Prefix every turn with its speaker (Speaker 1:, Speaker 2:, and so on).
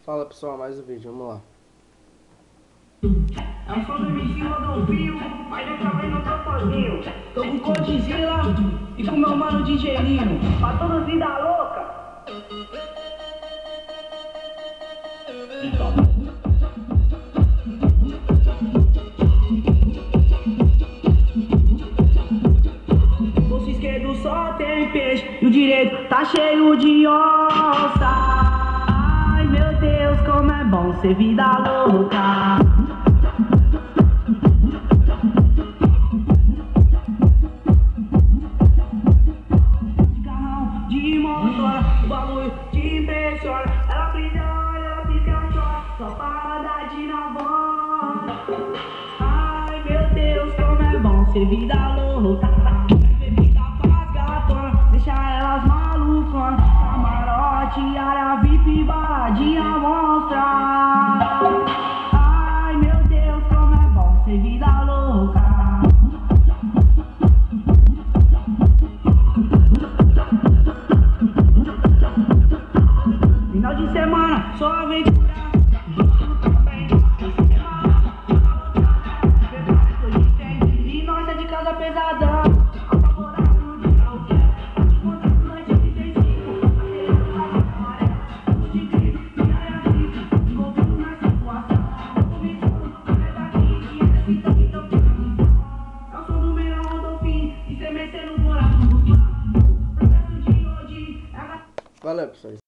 Speaker 1: Fala pessoal, mais um vídeo, vamos lá.
Speaker 2: É um som do MC Rodolfo, mas dessa vez não tô sozinho. Tô com Godzilla e com meu mano DJ Lino. Pra todos vida louca. O bolso esquerdo só tem peixe e o direito tá cheio de onça. Ai meu Deus, como é bom ser vida louca. De motora, o bagulho te impressiona. Ela fica chora, só para de na voz. Ai meu Deus, como é bom ser vida louca. Bebida faz gatona, deixa elas malucas. Camarote, área VIP, baladinha monstra. Ai meu Deus, como é bom ser vida louca. Final de semana, só aventura. E nós é de casa pesadão.
Speaker 1: Valeu pessoal.